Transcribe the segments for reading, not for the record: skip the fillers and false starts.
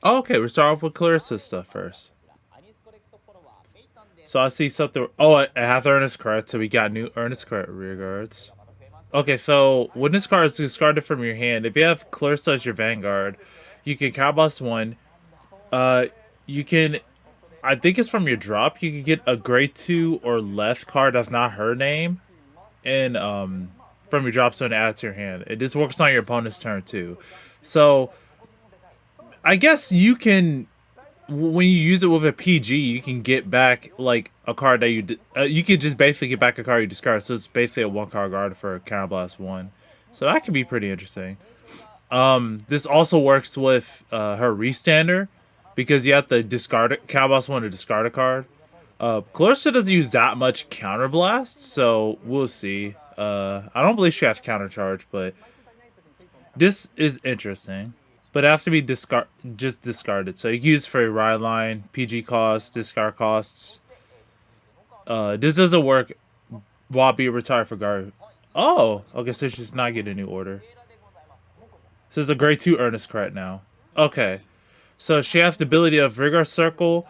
Oh, okay, we start off with Clarissa stuff first. So I see something. Oh, I have the Earnescorrect, so we got new Earnescorrect rear guards. Okay, so when this card is discarded from your hand, if you have Clarissa as your Vanguard, you can Cowboss one. Uh, you can. I think it's from your drop. You can get a grade 2 or less card that's not her name, and from your drop zone to add to your hand. It just works on your opponent's turn too. So I guess you can when you use it with a PG, you can get back like a card that you could just basically get back a card you discard. So it's basically a one card guard for Counterblast one. So that could be pretty interesting. This also works with her restander because you have to discard it. Counterblast one to discard a card. Clarissa doesn't use that much counterblast, so we'll see. I don't believe she has counter charge, but this is interesting, but it has to be just discarded. So you can use for a ride line, PG costs, discard costs. This doesn't work while being retired for guard. Oh, okay, so she's not getting a new order. So it's a grade 2 Earnescorrect now. Okay, so she has the ability of Rigor Circle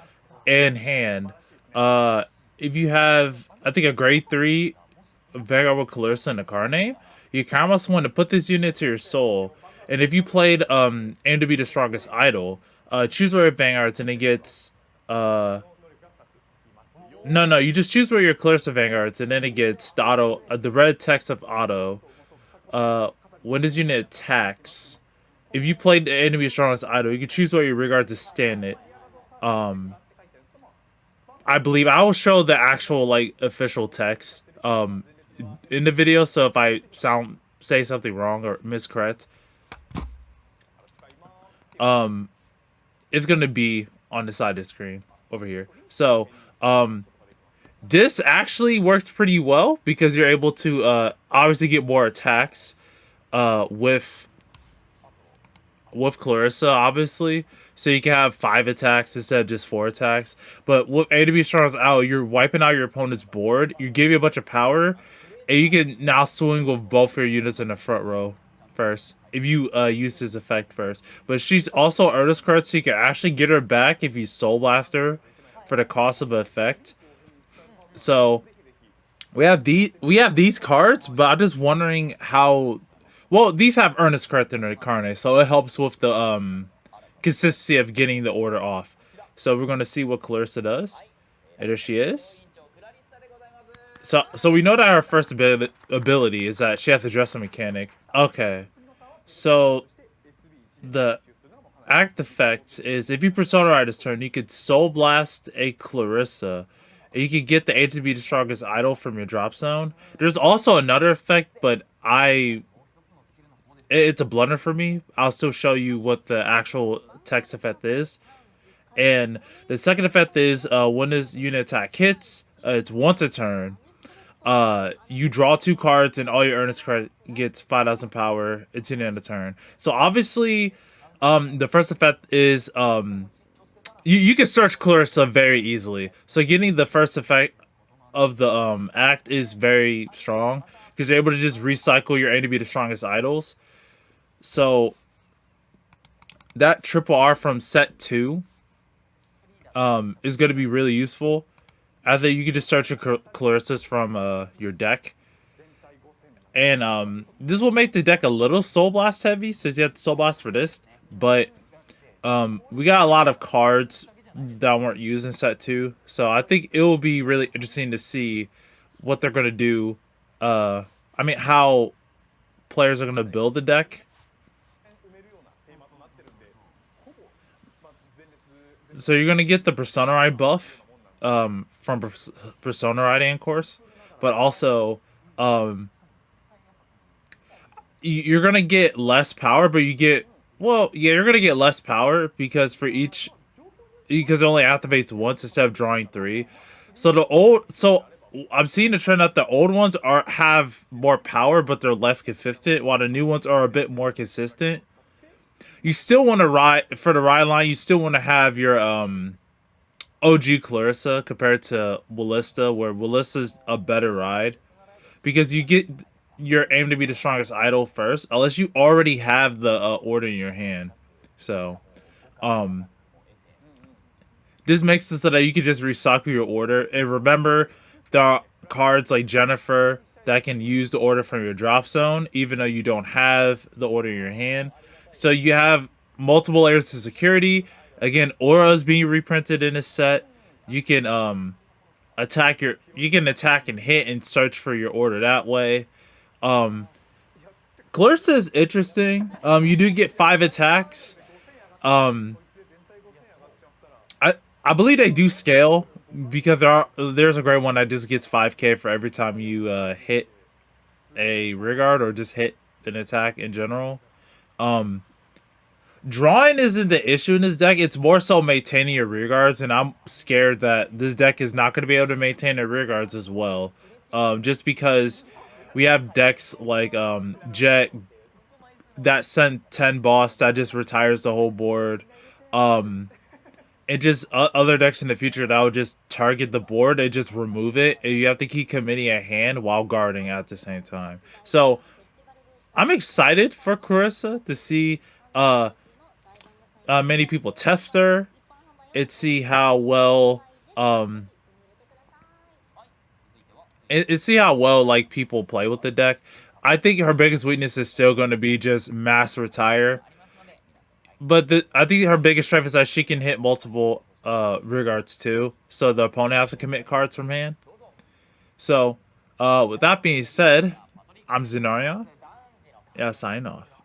and Hand. Uh, if you have, I think, a grade 3 Vanguard with Clarissa in the card name, you kind of almost want to put this unit to your soul. And if you played Aim to be the strongest idol, choose where it Vanguards and it gets no, you just choose where your Clarissa Vanguards and then it gets the auto the red text of auto. Uh when this unit attacks, if you played the enemy strongest idol, you can choose where your regard to stand it. Um I believe I will show the actual like official text in the video, so if I say something wrong or miscorrect, it's gonna be on the side of the screen over here. So this actually works pretty well because you're able to obviously get more attacks with Clarissa, obviously. So you can have 5 attacks instead of just 4 attacks. But with A to B Strong's out, you're wiping out your opponent's board. You give you a bunch of power, and you can now swing with both your units in the front row first. If you use this effect first. But she's also Artist card, so you can actually get her back if you Soul Blast her for the cost of an effect. So we have these cards, but I'm just wondering how well these have Earnescorrect in their carne, so it helps with the consistency of getting the order off. So we're gonna see what Clarissa does. And there she is. So we know that her first ability is that she has to dress a mechanic. Okay. So the act effect is if you Persona Ride this turn, you could Soul Blast a Clarissa. And you can get the A to be the strongest idol from your drop zone. There's also another effect, but it's a blunder for me. I'll still show you what the actual text effect is. And the second effect is when this unit attack hits, it's once a turn. You draw 2 cards and all your earnest credit gets 5,000 power. It's in the end of the turn. So obviously, the first effect is you can search Clarissa very easily. So getting the first effect of the act is very strong because you're able to just recycle your A to be the strongest idols. So that triple R from set 2 is going to be really useful. As you can just search your Clarissas from your deck. And this will make the deck a little Soul Blast heavy since you have to Soul Blast for this. But we got a lot of cards that weren't used in set 2. So I think it will be really interesting to see what they're going to do. I mean, how players are going to build the deck. So you're going to get the Persona Ride buff from Persona Riding, of course. But also, you're going to get less power, but you get... Well, yeah, you're going to get less power because for each... Because it only activates once instead of drawing 3. So the old... So I'm seeing the trend that the old ones have more power, but they're less consistent, while the new ones are a bit more consistent. You still want to ride for the ride line. You still want to have your OG Clarissa compared to Willista, where Willista's a better ride because you get your aim to be the strongest idol first, unless you already have the order in your hand. So Um, this makes it so that you can just recycle your order. And remember, there are cards like Jennifer that can use the order from your drop zone, even though you don't have the order in your hand. So you have multiple layers of security. Again, auras being reprinted in this set. You can you can attack and hit and search for your order that way. Um, Clarissa is interesting. You do get 5 attacks. Um, I I believe they do scale because there's a great one that just gets 5K for every time you hit a rearguard or just hit an attack in general. Um, Drawing isn't the issue in this deck. It's more so maintaining your rearguards, and I'm scared that this deck is not going to be able to maintain their rearguards as well. Just because we have decks like Jet that sent 10 boss that just retires the whole board. Um, and just other decks in the future that will just target the board and just remove it. And you have to keep committing a hand while guarding at the same time. So I'm excited for Clarissa to see many people test her and see how well and see how well like people play with the deck. I think her biggest weakness is still going to be just mass retire. But I think her biggest strength is that she can hit multiple rear guards too. So the opponent has to commit cards from hand. So with that being said, I'm Zenarion. Yeah, sign off.